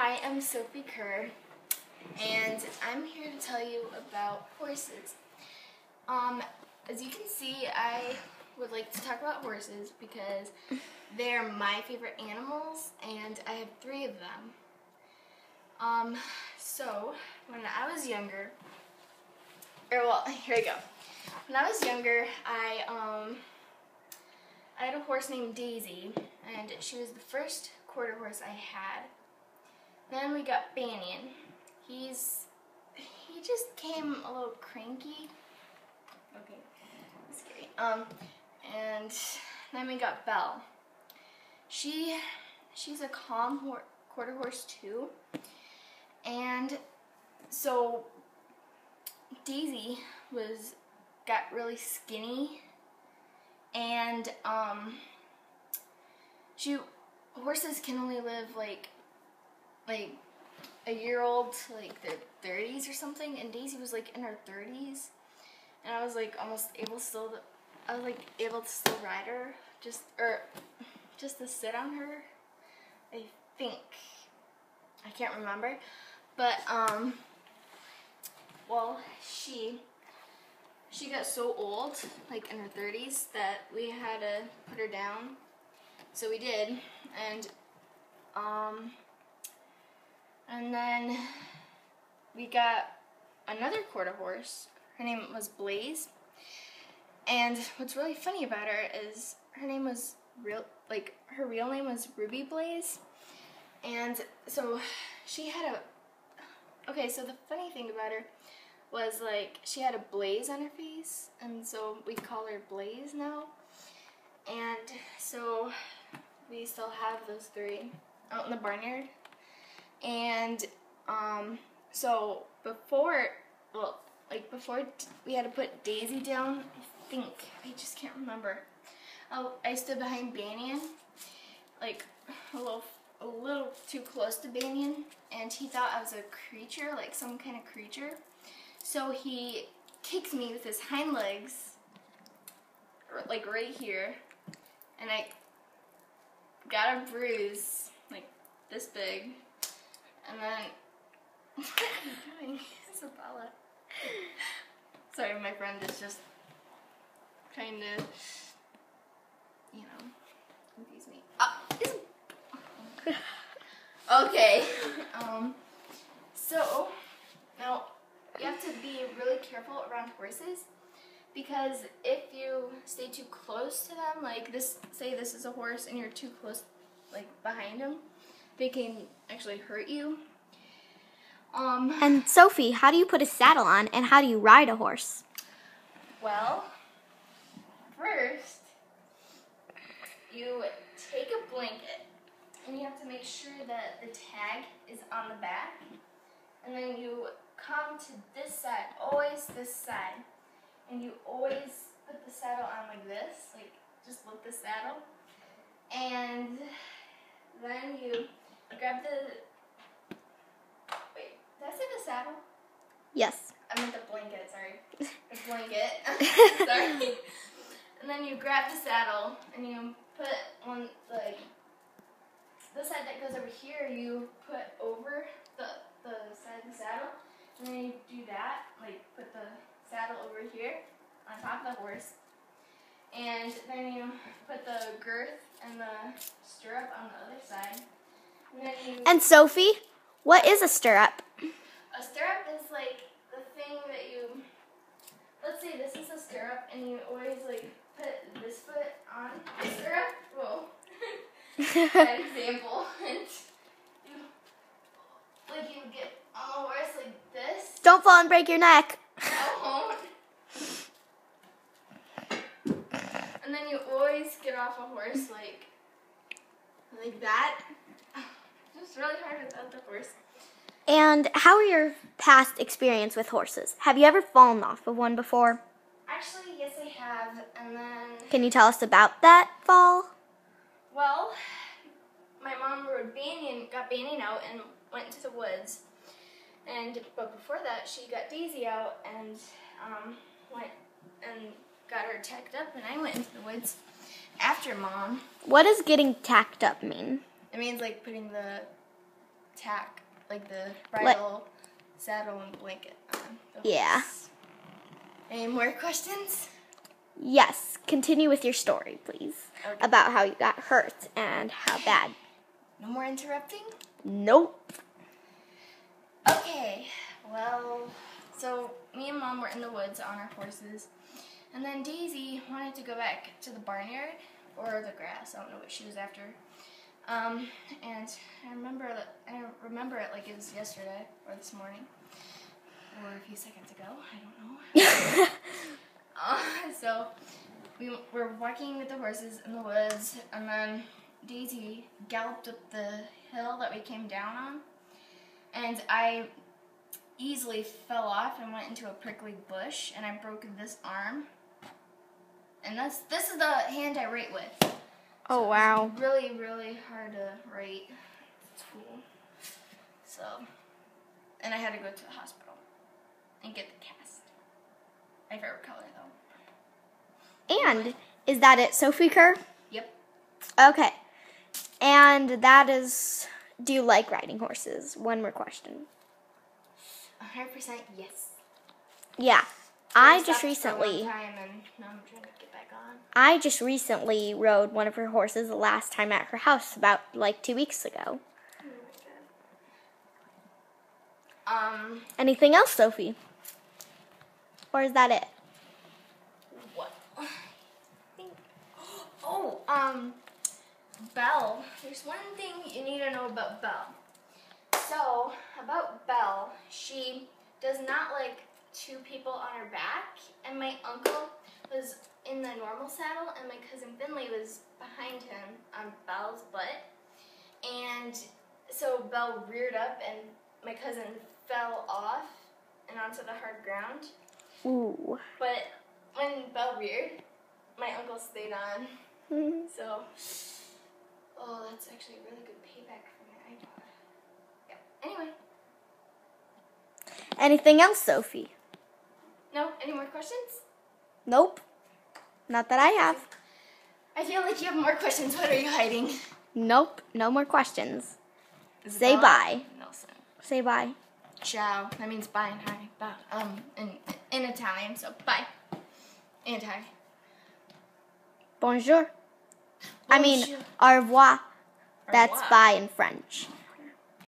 Hi, I'm Sophia Kerr, and I'm here to tell you about horses. As you can see, I would like to talk about horses because they're my favorite animals, and I have 3 of them. So when I was younger, here we go. When I was younger, I had a horse named Daisy, and she was the first quarter horse I had. Then we got Banyan. He just came a little cranky. Okay, that's scary. And then we got Belle. She's a calm quarter horse too. And so Daisy got really skinny, and horses can only live like a year old to like their 30s or something, and Daisy was like in her 30s, and I was like almost able to still ride her, just to sit on her. I think, I can't remember, but well, she got so old, like in her 30s, that we had to put her down. So we did, and then we got another quarter horse. Her name was Blaze. And what's really funny about her is her real name was Ruby Blaze. And so she had so the funny thing about her was like she had a blaze on her face, and so we call her Blaze now. And so we still have those 3 out in the barnyard. And so before we had to put Daisy down, I just can't remember. I stood behind Banyan, like a little too close to Banyan, and he thought I was a creature, like some kind of creature. So he kicked me with his hind legs, like right here, and I got a bruise like this big. And then, what are you doing, Isabella? Sorry, my friend is just trying to, confuse me. Okay. So now you have to be really careful around horses, because if you stay too close to them, like say this is a horse and you're too close, like behind him, they can actually hurt you. And Sophie, how do you put a saddle on, and how do you ride a horse? Well, first you take a blanket, and you have to make sure that the tag is on the back, and then you come to this side, always this side, and you always put the saddle on like this, like just lift the saddle, and then you grab wait, did I say the saddle? Yes. I meant the blanket, sorry. The blanket. Sorry. And then you grab the saddle and you put on the side that goes over here, you put over the side of the saddle. And then you do that, like put the saddle over here on top of the horse. And then you put the girth and the stirrup on the other side. And Sophie, what is a stirrup? A stirrup is like the thing that let's say this is a stirrup, and you always like put this foot on the stirrup. Whoa. Bad example. And you get on the horse like this. Don't fall and break your neck. I won't. And then you always get off a horse like that. It's really hard without the horse. And how are your past experience with horses? Have you ever fallen off of one before? Actually, yes, I have. And then, can you tell us about that fall? Well, my mom got Banyan out and went into the woods. But before that, she got Daisy out and went and got her tacked up, and I went into the woods after Mom. What does getting tacked up mean? It means like putting the tack, like the bridle, saddle, and blanket on the Yeah. horse. Any more questions? Yes. Continue with your story, please. Okay. About how you got hurt and how bad. No more interrupting? Nope. Okay, well, so me and Mom were in the woods on our horses, and then Daisy wanted to go back to the barnyard, or the grass, I don't know what she was after. And I remember it like it was yesterday, or this morning, or a few seconds ago, I don't know. So we were walking with the horses in the woods, and then Daisy galloped up the hill that we came down on, and I easily fell off and went into a prickly bush, and I broke this arm. And this is the hand I write with. Oh, So wow. it's really, really hard to write tool. So, and I had to go to the hospital and get the cast. My favorite color, though. And is that it, Sophia Kerr? Yep. Okay. And that is, do you like riding horses? One more question. 100% yes. Yeah. I stopped just for a recently, long time, and now I'm trying to get back on. I just recently rode one of her horses the last time at her house about like 2 weeks ago. Oh my god. Anything else, Sophie? Or is that it? What? Oh, Belle. There's one thing you need to know about Belle. So, about Belle, she does not like two people on her back, and my uncle was in the normal saddle, and my cousin Finley was behind him on Belle's butt, and so Belle reared up, and my cousin fell off and onto the hard ground. Ooh. But when Belle reared, my uncle stayed on. So, that's actually a really good payback for my idol. Yeah. Anyway. Anything else, Sophie? No? Any more questions? Nope. Not that I have. I feel like you have more questions. What are you hiding? Nope. No more questions. Say Isabella? bye. Nelson. Say bye. Ciao. That means bye and hi. Bye. In Italian, so bye. And hi. Bonjour. I mean, au revoir. That's revoir. bye in French.